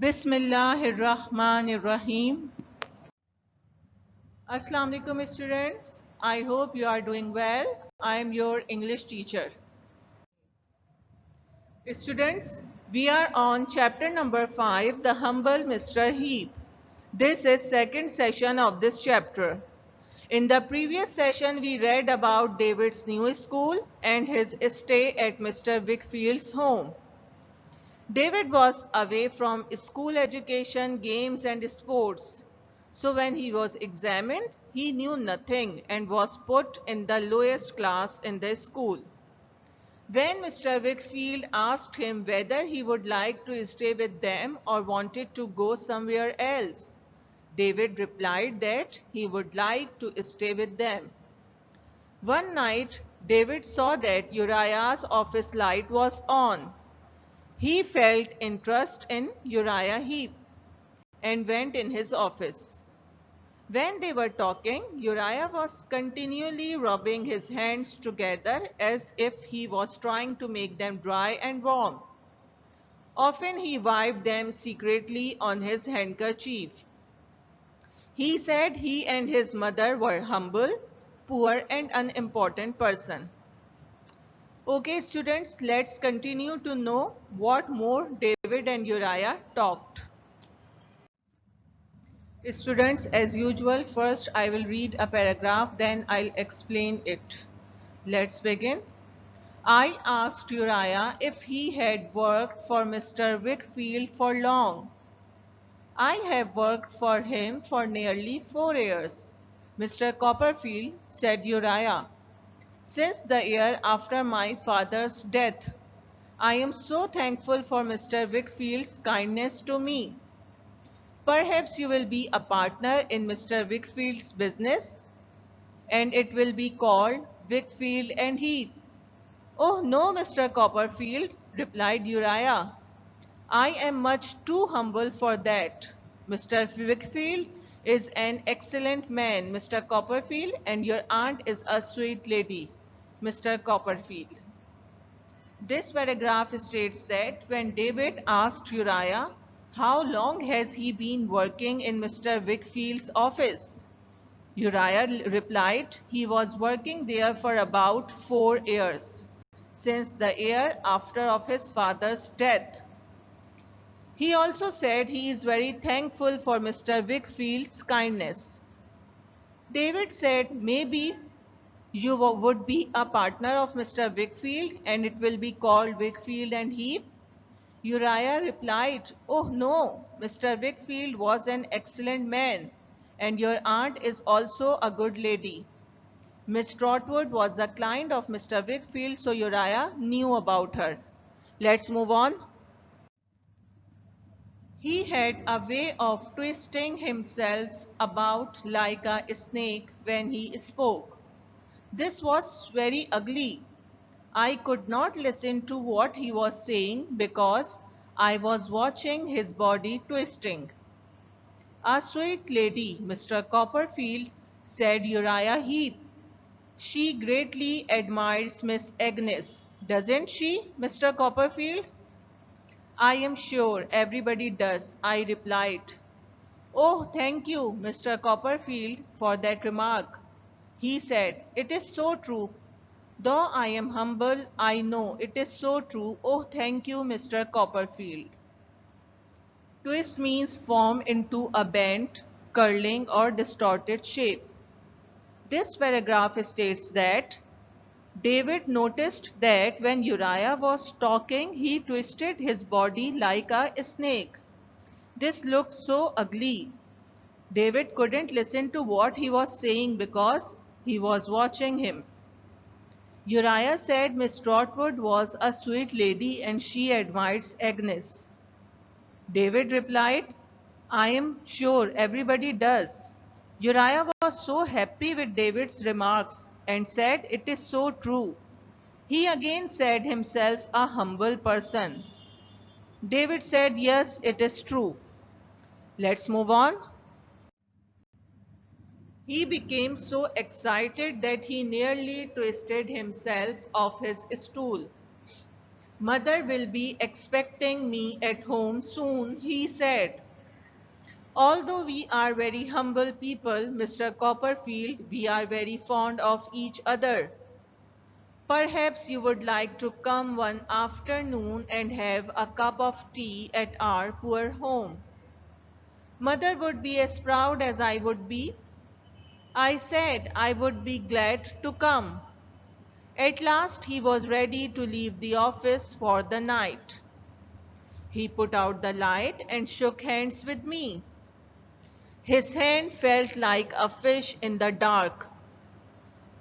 Bismillahirrahmanirrahim. Assalamu alaikum students. I hope you are doing well. I am your English teacher. Students, we are on chapter number 5, The Humble Mr. Heap. This is second session of this chapter. In the previous session, we read about David's new school and his stay at Mr. Wickfield's home. David was away from school education, games and sports. So when he was examined, he knew nothing and was put in the lowest class in the school. When Mr. Wickfield asked him whether he would like to stay with them or wanted to go somewhere else, David replied that he would like to stay with them. One night, David saw that Uriah's office light was on. He felt interest in Uriah Heep and went in his office. When they were talking, Uriah was continually rubbing his hands together as if he was trying to make them dry and warm. Often he wiped them secretly on his handkerchief. He said he and his mother were humble, poor and unimportant person. Okay students, let's continue to know what more David and Uriah talked. Students, as usual, first I will read a paragraph, then I'll explain it. Let's begin. I asked Uriah if he had worked for Mr. Wickfield for long. I have worked for him for nearly 4 years. Mr. Copperfield, said Uriah, since the year after my father's death. I am so thankful for Mr. Wickfield's kindness to me. Perhaps you will be a partner in Mr. Wickfield's business, and it will be called Wickfield and Heath. Oh no, Mr. Copperfield, replied Uriah. I am much too humble for that. Mr. Wickfield is an excellent man, Mr. Copperfield, and your aunt is a sweet lady, Mr. Copperfield. This paragraph states that when David asked Uriah, how long has he been working in Mr. Wickfield's office? Uriah replied he was working there for about 4 years, since the year after of his father's death. He also said he is very thankful for Mr. Wickfield's kindness. David said maybe you would be a partner of Mr. Wickfield and it will be called Wickfield and Heap. Uriah replied, oh no, Mr. Wickfield was an excellent man and your aunt is also a good lady. Miss Trotwood was the client of Mr. Wickfield, so Uriah knew about her. Let's move on. He had a way of twisting himself about like a snake when he spoke. This was very ugly. I could not listen to what he was saying because I was watching his body twisting. A sweet lady, Mr. Copperfield, said Uriah Heep. She greatly admires Miss Agnes, doesn't she, Mr. Copperfield? I am sure everybody does, I replied. Oh, thank you, Mr. Copperfield, for that remark. He said, it is so true. Though I am humble, I know it is so true. Oh, thank you, Mr. Copperfield. Twist means form into a bent, curling or distorted shape. This paragraph states that David noticed that when Uriah was talking, he twisted his body like a snake. This looked so ugly. David couldn't listen to what he was saying because he was watching him. Uriah said Miss Trotwood was a sweet lady and she admires Agnes. David replied, I am sure everybody does. Uriah was so happy with David's remarks and said it is so true. He again said himself a humble person. David said yes, it is true. Let's move on. He became so excited that he nearly twisted himself off his stool. Mother will be expecting me at home soon, he said. Although we are very humble people, Mr. Copperfield, we are very fond of each other. Perhaps you would like to come one afternoon and have a cup of tea at our poor home. Mother would be as proud as I would be. I said I would be glad to come. At last he was ready to leave the office for the night. He put out the light and shook hands with me. His hand felt like a fish in the dark.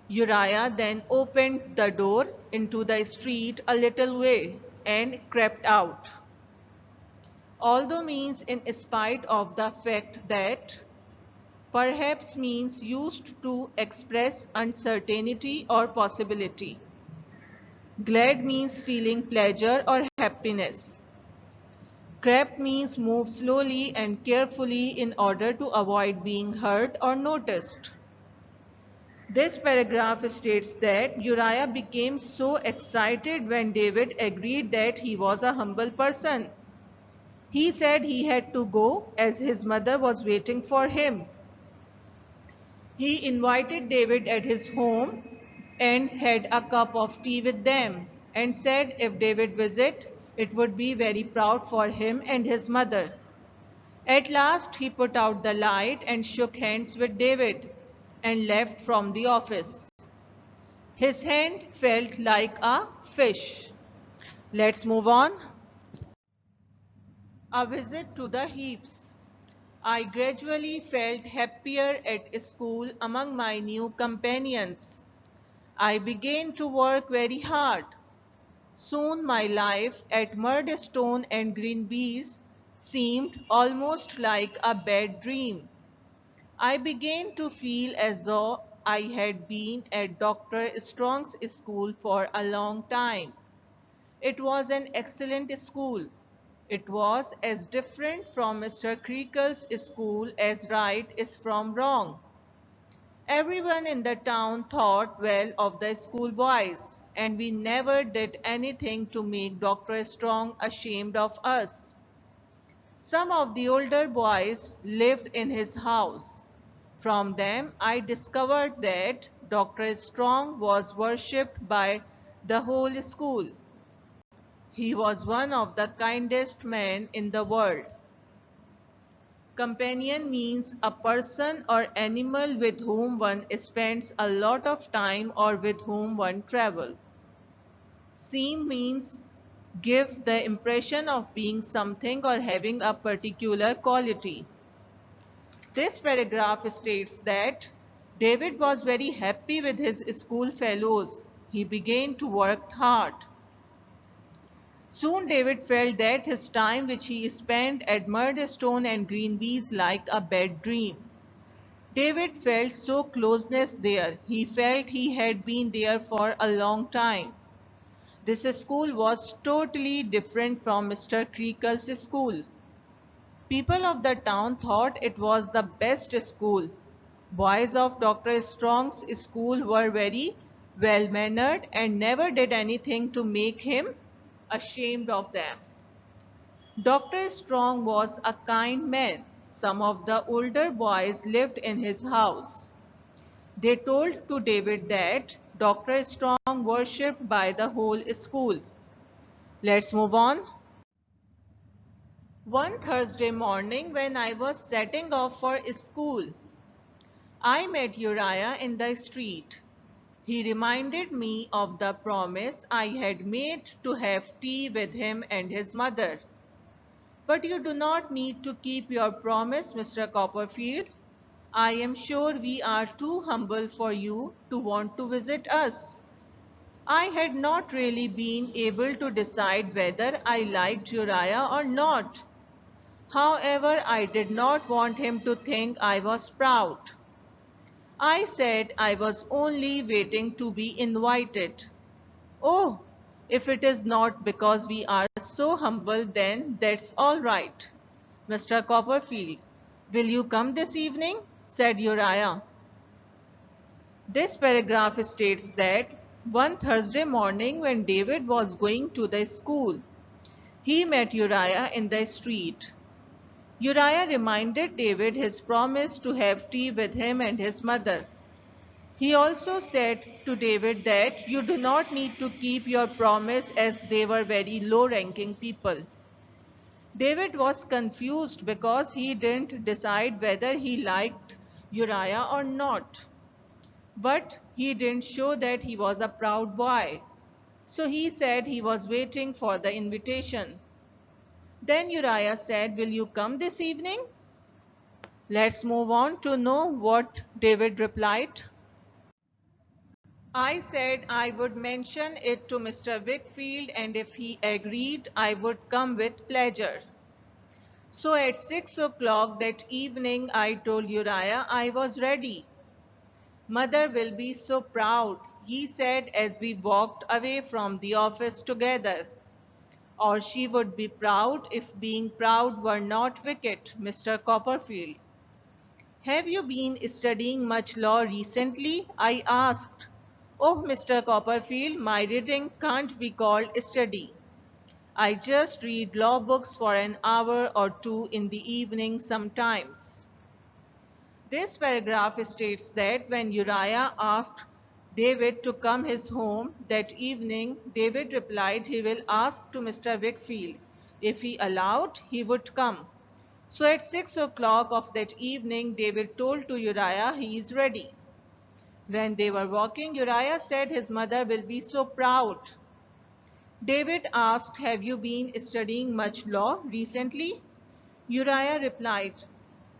Uriah then opened the door into the street a little way and crept out. Although means in spite of the fact that perhaps means used to express uncertainty or possibility. Glad means feeling pleasure or happiness. Crept means move slowly and carefully in order to avoid being hurt or noticed. This paragraph states that Uriah became so excited when David agreed that he was a humble person. He said he had to go as his mother was waiting for him. He invited David at his home and had a cup of tea with them and said if David visit, it would be very proud for him and his mother. At last he put out the light and shook hands with David and left from the office. His hand felt like a fish. Let's move on. A visit to the heaps. I gradually felt happier at school among my new companions. I began to work very hard. Soon my life at Murdstone and Greenpeas seemed almost like a bad dream. I began to feel as though I had been at Dr. Strong's school for a long time. It was an excellent school. It was as different from Mr. Creakle's school as right is from wrong. Everyone in the town thought well of the schoolboys, and we never did anything to make Dr. Strong ashamed of us. Some of the older boys lived in his house. From them I discovered that Dr. Strong was worshipped by the whole school. He was one of the kindest men in the world. Companion means a person or animal with whom one spends a lot of time or with whom one travels. Seem means give the impression of being something or having a particular quality. This paragraph states that David was very happy with his school fellows. He began to work hard. Soon David felt that his time which he spent at Murdstone and Greenpeas like a bad dream. David felt so closeness there. He felt he had been there for a long time. This school was totally different from Mr. Creakle's school. People of the town thought it was the best school. Boys of Dr. Strong's school were very well-mannered and never did anything to make him ashamed of them. Dr. Strong was a kind man. Some of the older boys lived in his house. They told to David that Dr. Strong worshipped by the whole school. Let's move on. One Thursday morning when I was setting off for school, I met Uriah in the street. He reminded me of the promise I had made to have tea with him and his mother. But you do not need to keep your promise, Mr. Copperfield. I am sure we are too humble for you to want to visit us. I had not really been able to decide whether I liked Uriah or not. However, I did not want him to think I was proud. I said I was only waiting to be invited. Oh, if it is not because we are so humble, then that's all right. Mr. Copperfield, will you come this evening? Said Uriah. This paragraph states that One Thursday morning when David was going to the school, he met Uriah in the street. Uriah reminded David his promise to have tea with him and his mother. He also said to David that you do not need to keep your promise as they were very low-ranking people. David was confused because he didn't decide whether he liked Uriah or not. But he didn't show that he was a proud boy. So he said he was waiting for the invitation. Then Uriah said, "Will you come this evening?" Let's move on to know what David replied. I said I would mention it to Mr. Wickfield, and if he agreed, I would come with pleasure. So at 6 o'clock that evening, I told Uriah I was ready. "Mother will be so proud," he said as we walked away from the office together. "Or she would be proud if being proud were not wicked, Mr. Copperfield." "Have you been studying much law recently?" I asked. "Oh, Mr. Copperfield, my reading can't be called study. I just read law books for an hour or two in the evening sometimes." This paragraph states that when Uriah asked David to come his home that evening, David replied he will ask to Mr. Wickfield. If he allowed, he would come. So at 6 o'clock of that evening, David told to Uriah he is ready. When they were walking, Uriah said his mother will be so proud. David asked, "Have you been studying much law recently?" Uriah replied,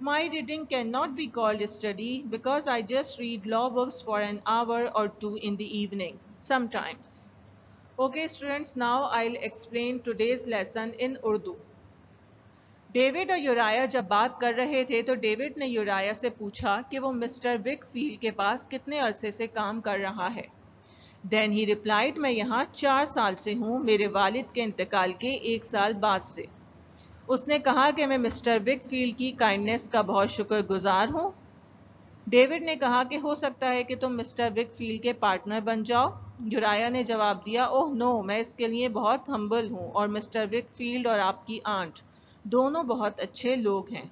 "My reading cannot be called study because I just read law books for an hour or two in the evening, sometimes." Okay students, now I'll explain today's lesson in Urdu. David और यूराया जब बात कर रहे थे तो David ने यूराया से पूछा कि वो मिस्टर विकफील्ड के पास कितने अरसे से काम कर रहा है. देन ही रिप्लाइड, "मैं यहाँ 4 साल से हूँ, मेरे वालिद के इंतकाल के 1 साल बाद से." उसने कहा कि मैं मिस्टर विकफील्ड की काइंडनेस का बहुत शुक्रगुजार हूँ. डेविड ने कहा कि हो सकता है कि तुम मिस्टर विकफील्ड के पार्टनर बन जाओ. यूराया ने जवाब दिया, "ओह नो, मैं इसके लिए बहुत हम्बल हूँ और मिस्टर विकफील्ड और आपकी आंट दोनों बहुत अच्छे लोग हैं."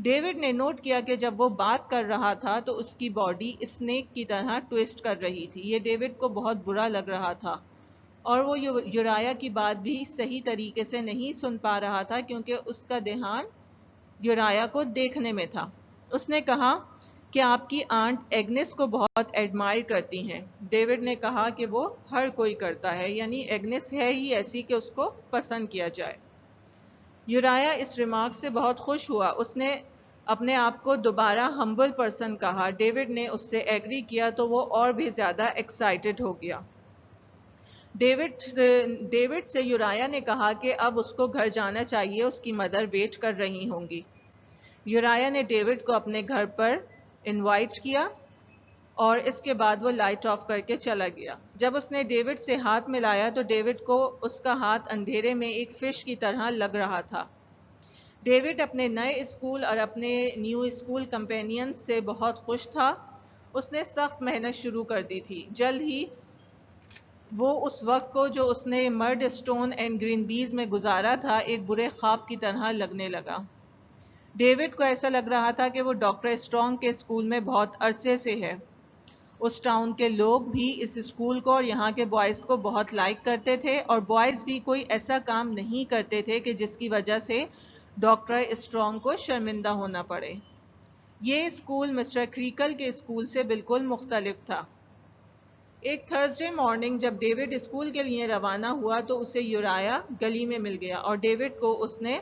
डेविड ने नोट किया कि जब वो बात कर रहा था तो उसकी बॉडी स्नेक की तरह ट्विस्ट कर रही थी. ये डेविड को बहुत बुरा लग रहा था और वो यूराया की बात भी सही तरीके से नहीं सुन पा रहा था क्योंकि उसका ध्यान यूराया को देखने में था. उसने कहा कि आपकी आंट एग्नेस को बहुत एडमायर करती हैं. डेविड ने कहा कि वो हर कोई करता है, यानी एग्नेस है ही ऐसी कि उसको पसंद किया जाए. यूराया इस रिमार्क से बहुत खुश हुआ. उसने अपने आप को दोबारा हम्बल पर्सन कहा. डेविड ने उससे एग्री किया तो वो और भी ज़्यादा एक्साइटेड हो गया. डेविड से यूराया ने कहा कि अब उसको घर जाना चाहिए, उसकी मदर वेट कर रही होंगी. यूराया ने डेविड को अपने घर पर इनवाइट किया और इसके बाद वो लाइट ऑफ करके चला गया. जब उसने डेविड से हाथ मिलाया तो डेविड को उसका हाथ अंधेरे में एक फिश की तरह लग रहा था. डेविड अपने नए स्कूल और अपने न्यू स्कूल कंपेनियंस से बहुत खुश था. उसने सख्त मेहनत शुरू कर दी थी. जल्द ही वो उस वक्त को जो उसने मर्ड स्टोन एंड ग्रीन बीज में गुजारा था एक बुरे ख्वाब की तरह लगने लगा. डेविड को ऐसा लग रहा था कि वो डॉक्टर स्ट्रॉन्ग के स्कूल में बहुत अरसे से है. उस टाउन के लोग भी इस स्कूल को और यहाँ के बॉयज़ को बहुत लाइक करते थे और बॉयज़ भी कोई ऐसा काम नहीं करते थे कि जिसकी वजह से डॉक्टर स्ट्रॉन्ग को शर्मिंदा होना पड़े. ये स्कूल मिस्टर क्रीकल के स्कूल से बिल्कुल मुख्तलिफ था. एक थर्सडे मॉर्निंग जब डेविड स्कूल के लिए रवाना हुआ तो उसे यूराया गली में मिल गया और डेविड को उसने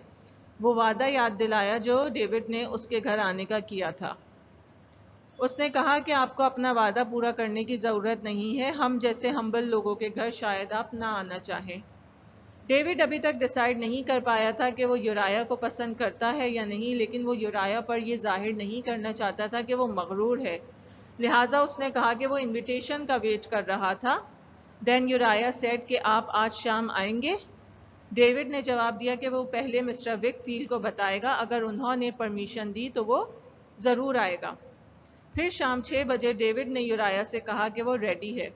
वो वादा याद दिलाया जो डेविड ने उसके घर आने का किया था. उसने कहा कि आपको अपना वादा पूरा करने की ज़रूरत नहीं है, हम जैसे हम्बल लोगों के घर शायद आप ना आना चाहें. डेविड अभी तक डिसाइड नहीं कर पाया था कि वो यूराया को पसंद करता है या नहीं, लेकिन वो यूराया पर ये जाहिर नहीं करना चाहता था कि वो मगरूर है. लिहाजा उसने कहा कि वो इनविटेशन का वेट कर रहा था. देन यूराया सेड कि आप आज शाम आएंगे. डेविड ने जवाब दिया कि वो पहले मिस्टर विकफील्ड को बताएगा, अगर उन्होंने परमिशन दी तो वो ज़रूर आएगा. फिर शाम 6 बजे डेविड ने यूराया से कहा कि वो रेडी है.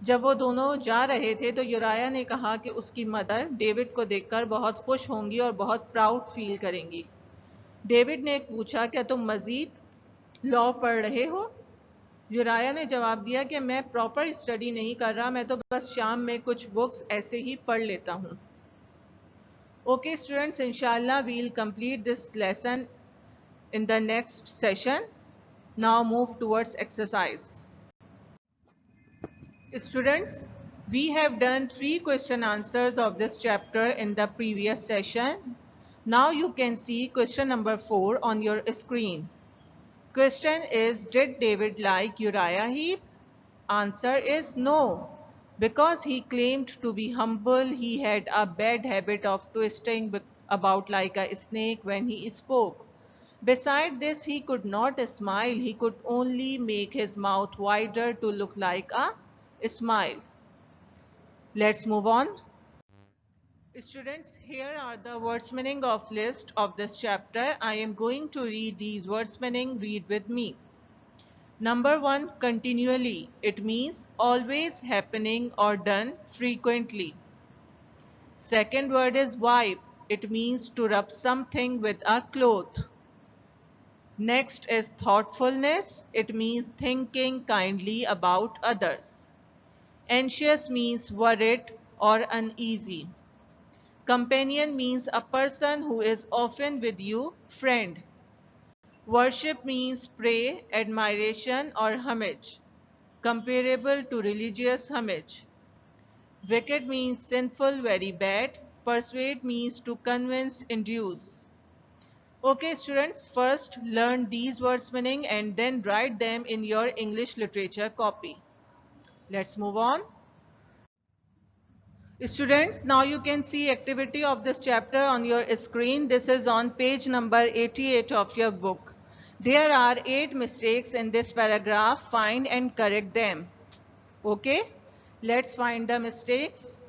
جب وہ دونوں جا رہے تھے تو یورایا نے کہا کہ اس کی مدر ڈیوڈ کو دیکھ کر بہت خوش ہوں گی اور بہت پراؤڈ فیل کریں گی۔ ڈیوڈ نے پوچھا کیا تم مزید لاء پڑھ رہے ہو؟ یورایا نے جواب دیا کہ میں پراپر اسٹڈی نہیں کر رہا، میں تو بس شام میں کچھ بکس ایسے ہی پڑھ لیتا ہوں۔ Okay students, inshallah we'll complete this lesson in the next session. Now move towards exercise. Students, we have done 3 question answers of this chapter in the previous session. Now you can see question number 4 on your screen. Question is, did David like Uriah Heep? Answer is no. Because he claimed to be humble, he had a bad habit of twisting about like a snake when he spoke. Beside this, he could not smile. He could only make his mouth wider to look like a smile. Let's move on. Students, here are the words meaning of list of this chapter. I am going to read these words meaning. Read with me. Number 1, continually. It means always happening or done frequently. Second word is wipe. It means to rub something with a cloth. Next is thoughtfulness. It means thinking kindly about others. Anxious means worried or uneasy. Companion means a person who is often with you, friend. Worship means pray, admiration or homage, comparable to religious homage. Wicked means sinful, very bad. Persuade means to convince, induce. Okay students, first learn these words meaning and then write them in your English literature copy. Let's move on. Students, now you can see activity of this chapter on your screen. This is on page number 88 of your book. There are 8 mistakes in this paragraph. Find and correct them. Okay, let's find the mistakes.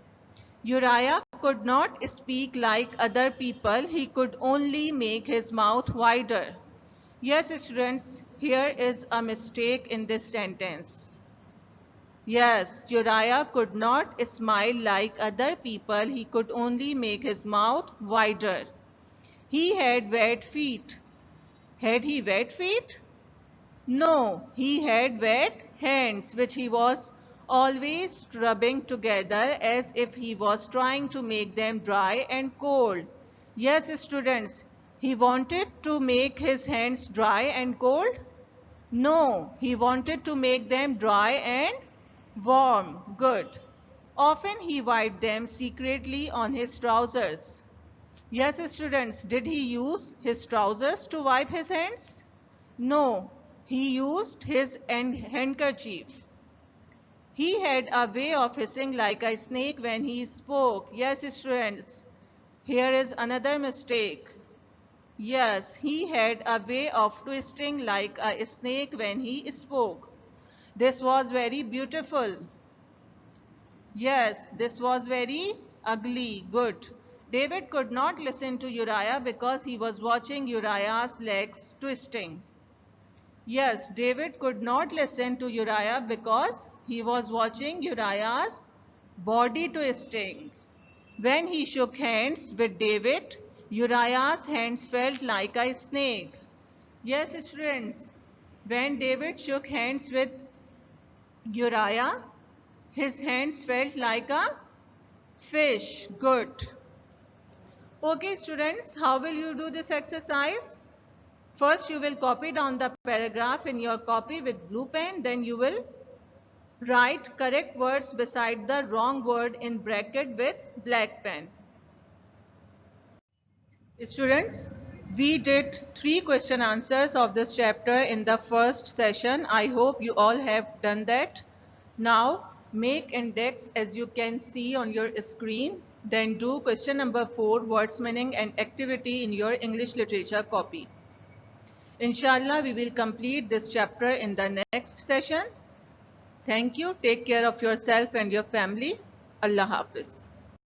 Uriah could not speak like other people. He could only make his mouth wider. Yes, students, here is a mistake in this sentence. Yes, Uriah could not smile like other people. He could only make his mouth wider. He had wet feet. Had he wet feet? No, he had wet hands, which he was always rubbing together as if he was trying to make them dry and cold. Yes, students, he wanted to make his hands dry and cold? No, he wanted to make them dry and warm. Good. Often he wiped them secretly on his trousers. Yes, students, did he use his trousers to wipe his hands? No, he used his handkerchief. He had a way of hissing like a snake when he spoke. Yes, students, here is another mistake. Yes, he had a way of twisting like a snake when he spoke. This was very beautiful. Yes, this was very ugly. Good. David could not listen to Uriah because he was watching Uriah's legs twisting. Yes, David could not listen to Uriah because he was watching Uriah's body twisting. When he shook hands with David, Uriah's hands felt like a snake. Yes, friends, when David shook hands with Uriah, his hands felt like a fish. Good. Okay students, how will you do this exercise? First you will copy down the paragraph in your copy with blue pen. Then you will write correct words beside the wrong word in bracket with black pen. Students, we did 3 question answers of this chapter in the first session. I hope you all have done that. Now make index as you can see on your screen. Then do question number 4, words meaning and activity in your English literature copy. Inshallah, we will complete this chapter in the next session. Thank you. Take care of yourself and your family. Allah Hafiz.